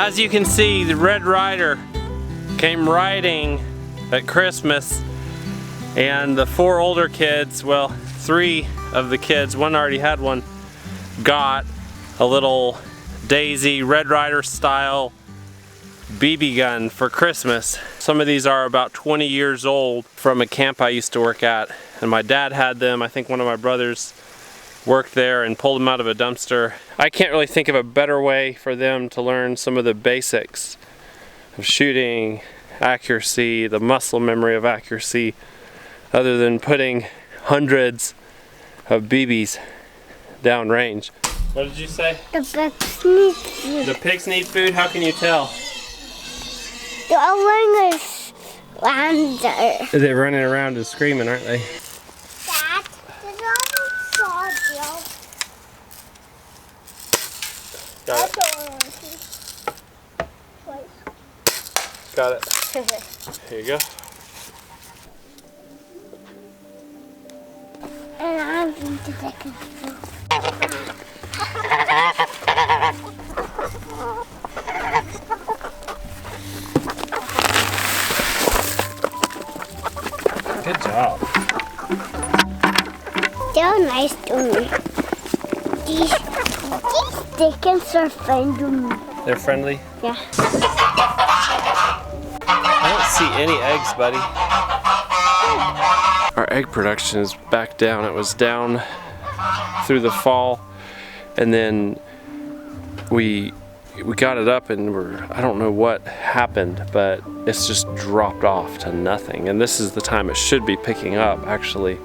as you can see, the Red Ryder came riding at Christmas, and the 4 older kids, well, 3 of the kids, one already had one, got a little Daisy Red Ryder style BB gun for Christmas. Some of these are about 20 years old from a camp I used to work at, and my dad had them. I think one of my brothers worked there and pulled them out of a dumpster. I can't really think of a better way for them to learn some of the basics of shooting, accuracy, the muscle memory of accuracy, other than putting hundreds of BBs downrange. What did you say? The pigs need food. The pigs need food? How can you tell? They're all running around there. They're running around and screaming, aren't they? Dad, there's all sawdust. Got it. Got it. Here you go. And I'm going to take a food. Good job. They're nice to me. These chickens are friendly to me. They're friendly? Yeah. I don't see any eggs, buddy. Our egg production is back down. It was down through the fall, and then we got it up, and I don't know what happened, but it's just dropped off to nothing. And this is the time it should be picking up, actually.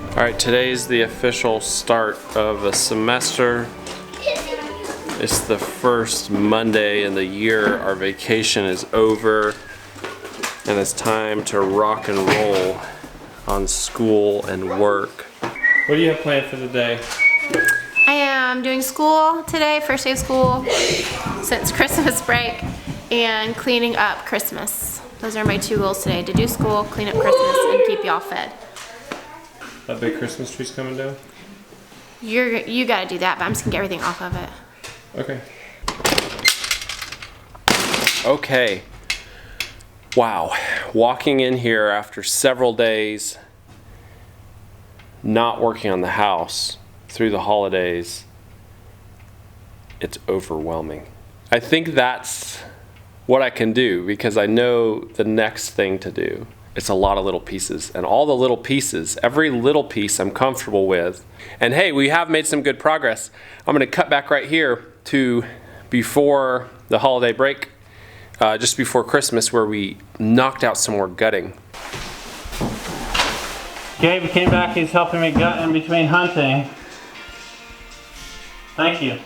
All right, today's the official start of a semester. It's the first Monday in the year. Our vacation is over, and it's time to rock and roll on school and work. What do you have planned for the day? I am doing school today, first day of school since Christmas break, and cleaning up Christmas. Those are my 2 goals today, to do school, clean up Christmas, and keep y'all fed. That big Christmas tree's coming down? You gotta do that, but I'm just gonna get everything off of it. Okay. Okay. Wow. Walking in here after several days not working on the house through the holidays, it's overwhelming. I think that's what I can do because I know the next thing to do. It's a lot of little pieces, and all the little pieces, every little piece I'm comfortable with. And hey, we have made some good progress. I'm gonna cut back right here to before the holiday break, just before Christmas, where we knocked out some more gutting. Gabe came back, he's helping me gut in between hunting. Thank you.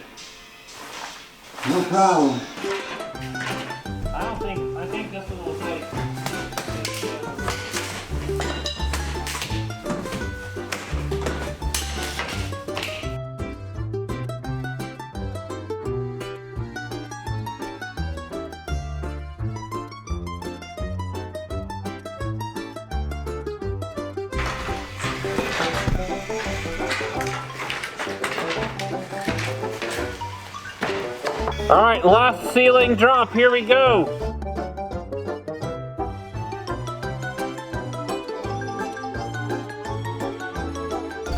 No problem. I think this one will take. All right, last ceiling drop, here we go.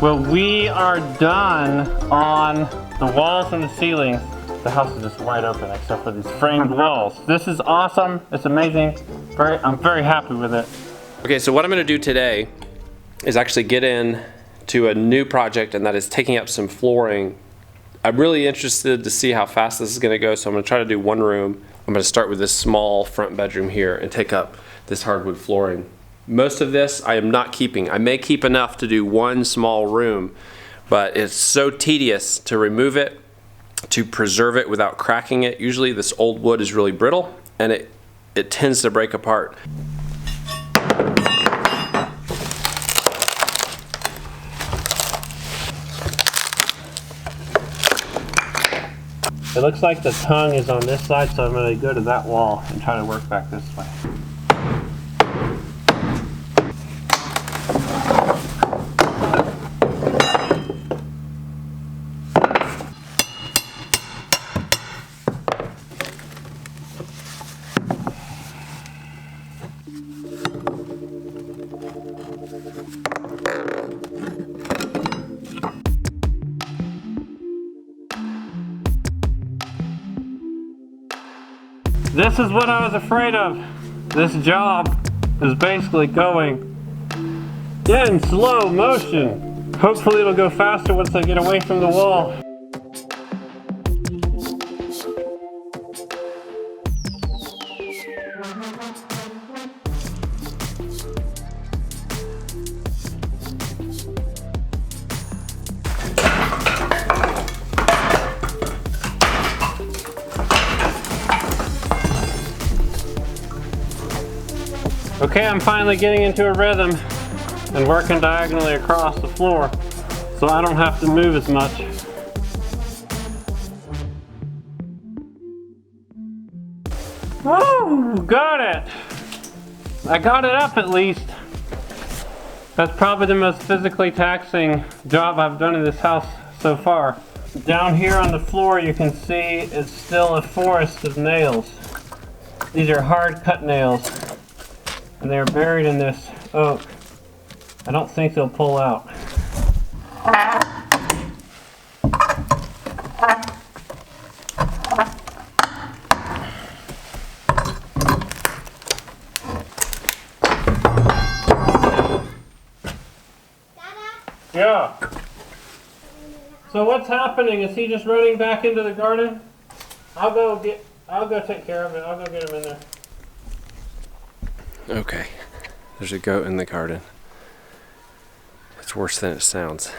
Well, we are done on the walls and the ceiling. The house is just wide open except for these framed walls. This is awesome, it's amazing. I'm very happy with it. Okay, so what I'm gonna do today is actually get in to a new project, and that is taking up some flooring. I'm really interested to see how fast this is gonna go, so I'm gonna try to do one room. I'm gonna start with this small front bedroom here and take up this hardwood flooring. Most of this I am not keeping. I may keep enough to do one small room, but it's so tedious to remove it, to preserve it without cracking it. Usually this old wood is really brittle, and it tends to break apart. It looks like the tongue is on this side, so I'm going to go to that wall and try to work back this way. This is what I was afraid of. This job is basically going in slow motion. Hopefully it'll go faster once I get away from the wall. Okay, I'm finally getting into a rhythm and working diagonally across the floor so I don't have to move as much. Woo! Got it! I got it up at least. That's probably the most physically taxing job I've done in this house so far. Down here on the floor you can see it's still a forest of nails. These are hard cut nails. And they're buried in this oak. I don't think they'll pull out. Yeah. So what's happening? Is he just running back into the garden? I'll go take care of it. I'll go get him in there. Okay, there's a goat in the garden. It's worse than it sounds.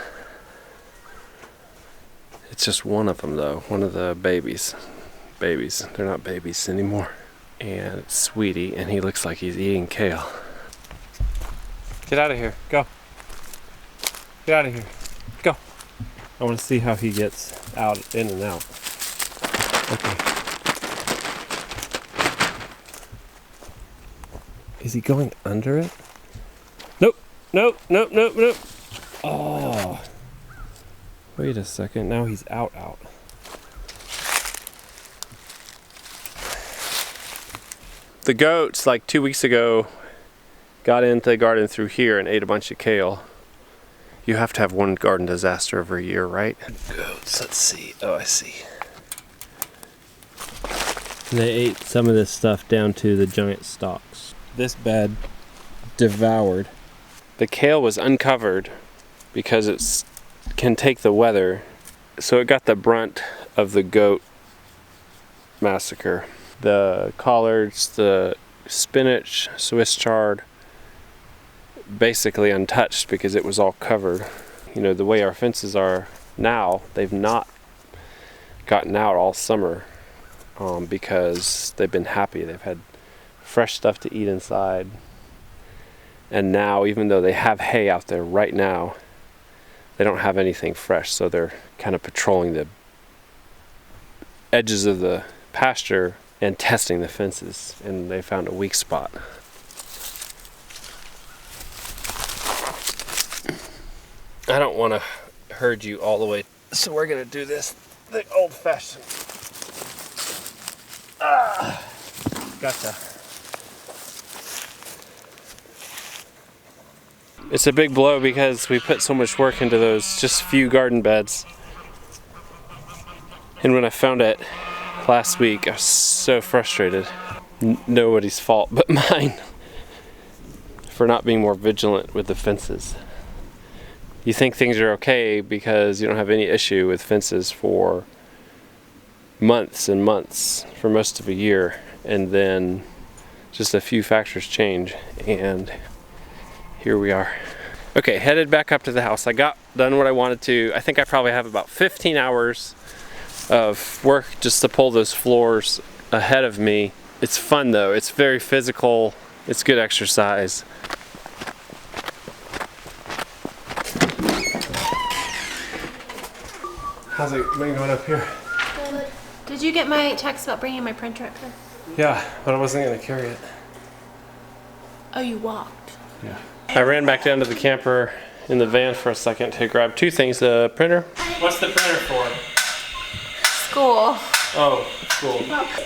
It's just one of them though, one of the babies. Babies, they're not babies anymore. And it's Sweetie, and he looks like he's eating kale. Get out of here, go. Get out of here, go. I want to see how he gets out, in and out. Okay. Is he going under it? Nope, nope, nope, nope, nope. Oh. Wait a second, now he's out. The goats, like 2 weeks ago, got into the garden through here and ate a bunch of kale. You have to have one garden disaster every year, right? Goats, let's see. Oh, I see. They ate some of this stuff down to the giant stalks. This bed devoured. The kale was uncovered because it can take the weather, so it got the brunt of the goat massacre. The collards, the spinach, Swiss chard, basically untouched because it was all covered. You know, the way our fences are now, they've not gotten out all summer because they've been happy. They've had fresh stuff to eat inside. And now, even though they have hay out there right now, they don't have anything fresh, so they're kind of patrolling the edges of the pasture and testing the fences, and they found a weak spot. I don't want to herd you all the way, so we're going to do this the old-fashioned. Gotcha. It's a big blow because we put so much work into those just few garden beds. And when I found it last week, I was so frustrated. Nobody's fault but mine for not being more vigilant with the fences. You think things are okay because you don't have any issue with fences for months and months, for most of a year, and then just a few factors change, and here we are. Okay, headed back up to the house. I got done what I wanted to. I think I probably have about 15 hours of work just to pull those floors ahead of me. It's fun though, it's very physical, it's good exercise. How's it been going up here? Good. Did you get my text about bringing my printer up here? Yeah, but I wasn't gonna carry it. Oh, you walked? Yeah. I ran back down to the camper in the van for a second to grab two things. The printer. What's the printer for? School. Oh, cool.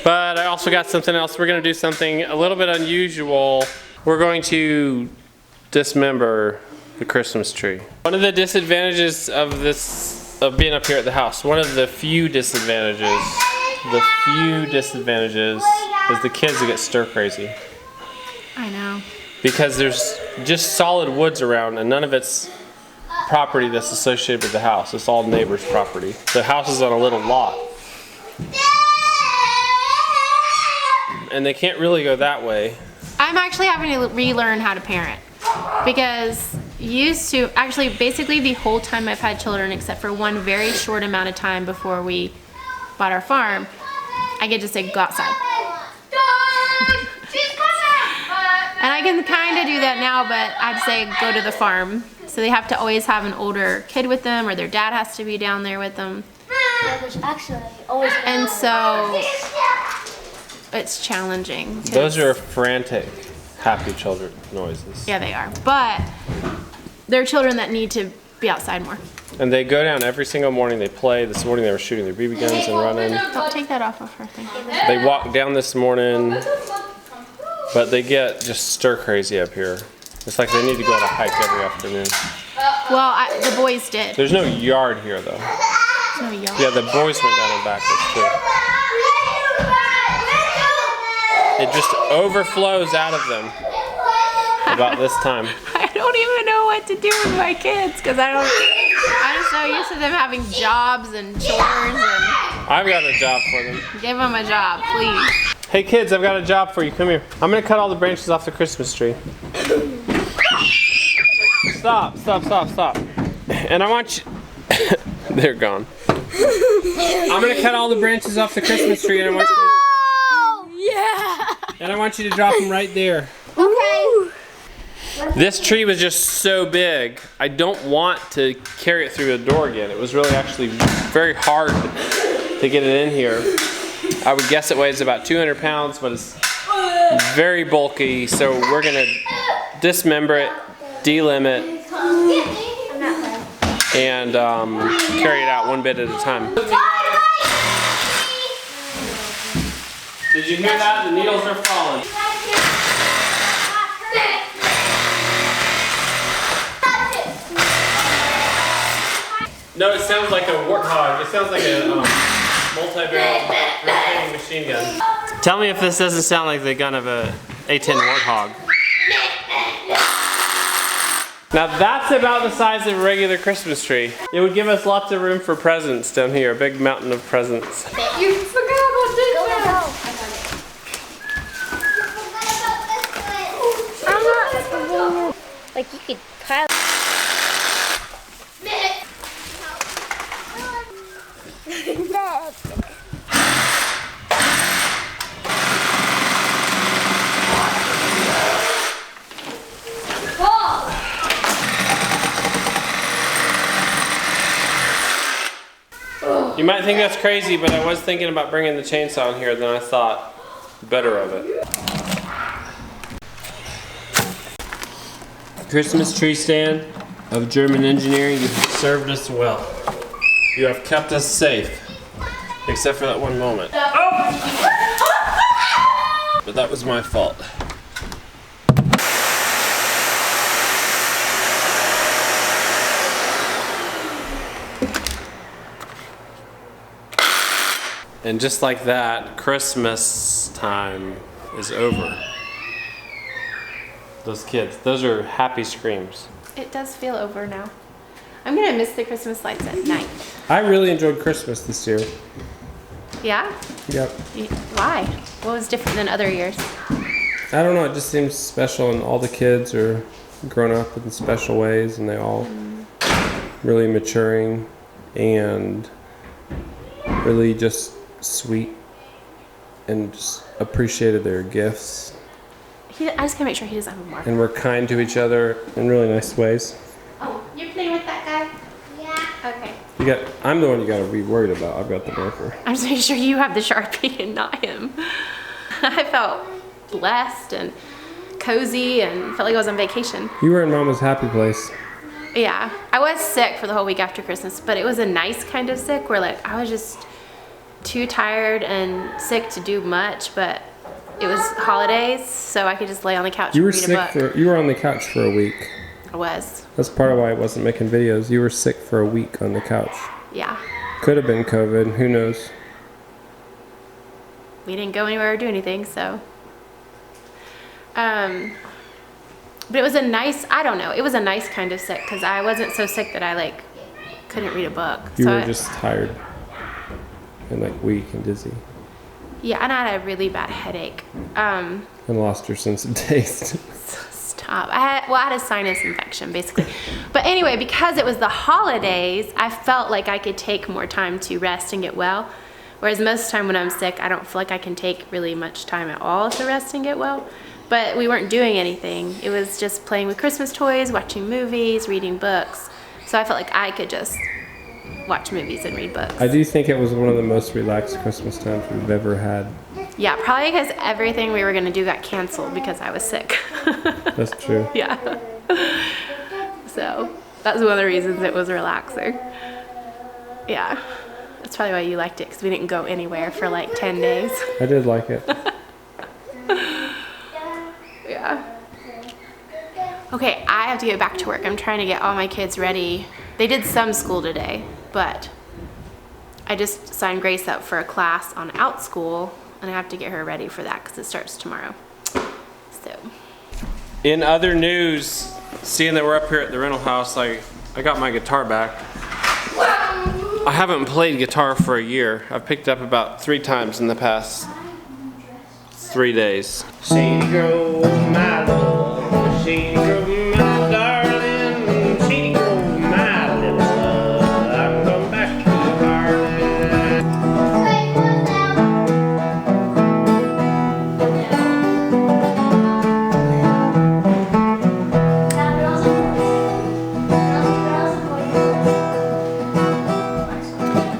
But I also got something else. We're gonna do something a little bit unusual. We're going to dismember the Christmas tree. One of the disadvantages of being up here at the house, one of the few disadvantages is the kids that get stir crazy. I know. Because there's just solid woods around and none of it's property that's associated with the house. It's all neighbor's property. The house is on a little lot. And they can't really go that way. I'm actually having to relearn how to parent because actually basically the whole time I've had children except for one very short amount of time before we bought our farm, I get to say go outside. And I can kind of do that now, but I'd say go to the farm. So they have to always have an older kid with them or their dad has to be down there with them. And so it's challenging. Those are frantic, happy children noises. Yeah, they are. But they're children that need to be outside more. And they go down every single morning. They play. This morning they were shooting their BB guns and running. Don't take that off of her thing. They walked down this morning, but they get just stir crazy up here. It's like they need to go on a hike every afternoon. Well, the boys did. There's no yard here though. There's no yard. Yeah, the boys went down and back. That's true. It just overflows out of them about this time. I don't even know what to do with my kids because I'm just so used to them having jobs and chores and I've got a job for them. give them a job, please. Hey kids, I've got a job for you. Come here. I'm gonna cut all the branches off the Christmas tree. Stop. And I want you, they're gone. I'm gonna cut all the branches off the Christmas tree and I want you to, and I want you to drop them right there. Okay. This tree was just so big, I don't want to carry it through the door again. It was really actually very hard to get it in here. I would guess it weighs about 200 pounds, but it's very bulky, so we're gonna dismember it, delimb it, and carry it out one bit at a time. Did you hear that? The needles are falling. No, it sounds like a warthog. It sounds like a multi-barrel rotating machine gun. Tell me if this doesn't sound like the gun of a A-10 Warthog. Now that's about the size of a regular Christmas tree. It would give us lots of room for presents down here, a big mountain of presents. You forgot about this one. I'm not like you could pile. You might think that's crazy, but I was thinking about bringing the chainsaw in here, then I thought better of it. Christmas tree stand of German engineering, you have served us well. You have kept us safe, except for that one moment. Oh! But that was my fault. And just like that, Christmas time is over. Those kids, those are happy screams. It does feel over now. I'm gonna miss the Christmas lights at night. I really enjoyed Christmas this year. Yeah? Yep. Why? What was different than other years? I don't know, it just seems special and all the kids are grown up in special ways and they all really maturing and really just sweet and just appreciated their gifts. I just gotta make sure he doesn't have a marker. And we're kind to each other in really nice ways. Oh, you're playing with that guy? Yeah. Okay. I'm the one you gotta be worried about. I've got the marker. I'm just making sure you have the Sharpie and not him. I felt blessed and cozy and felt like I was on vacation. You were in Mama's happy place. Yeah, I was sick for the whole week after Christmas, but it was a nice kind of sick where like I was just too tired and sick to do much, but it was holidays, so I could just lay on the couch You were and read a sick book. you were on the couch for a week. I was. That's part of why I wasn't making videos. You were sick for a week on the couch. Yeah. Could have been COVID, who knows? We didn't go anywhere or do anything, so. But it was a nice, I don't know, it was a nice kind of sick because I wasn't so sick that I like couldn't read a book. You So were just tired and like weak and dizzy yeah, and I had a really bad headache. and lost your sense of taste. Stop. I had a sinus infection basically. But anyway, because it was the holidays, I felt like I could take more time to rest and get well. Whereas most of the time when I'm sick, I don't feel like I can take really much time at all to rest and get well. But we weren't doing anything. It was just playing with Christmas toys, watching movies, reading books. So I felt like I could just watch movies and read books. I do think it was one of the most relaxed Christmas times we've ever had. Yeah, probably because everything we were going to do got canceled because I was sick. That's true. Yeah. So that's one of the reasons it was relaxing. Yeah. That's probably why you liked it, because we didn't go anywhere for like 10 days. I did like it. Yeah. Okay, I have to get back to work. I'm trying to get all my kids ready. They did some school today, but I just signed Grace up for a class on Out School, and I have to get her ready for that because it starts tomorrow. So. In other news, seeing that we're up here at the rental house, I got my guitar back. I haven't played guitar for a year. I've picked it up about 3 times in the past 3 days. Shady girl, my love. Shady girl, my darling. Shady girl, my little love. I'm going back to Harlan.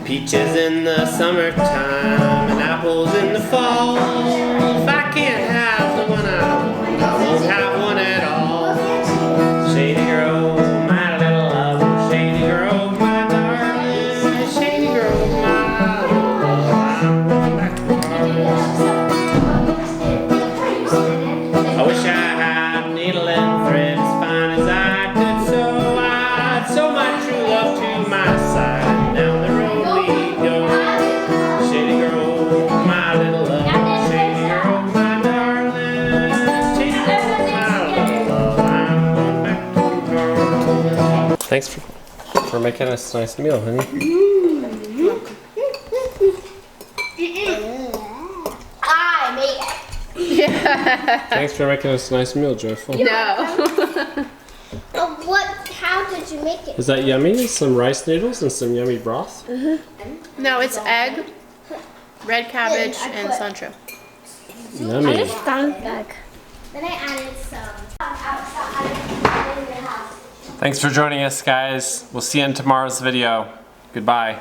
Peaches in the summertime and apples in the fall. If I can't have the one I want, I won't have one at all. Shady girl, my little love. Shady girl, my darling. Shady girl, my little love. I'm going back to Harlan. I wish I had needle and thread as fine as I could sew. I'd sew my true love to my side and down the road. Shady girl, my little love. Shady girl, my darling. Shady girl, my little love. I'm going back to Harlan. Thanks for making us a nice meal, honey. I made it. Thanks for making us a nice meal, Joyful. No. How did you make it? Is that yummy? Some rice noodles and some yummy broth? No, it's egg, red cabbage, and cilantro. Yummy. Skunk egg. Then I added some outside in the house. Thanks for joining us, guys. We'll see you in tomorrow's video. Goodbye.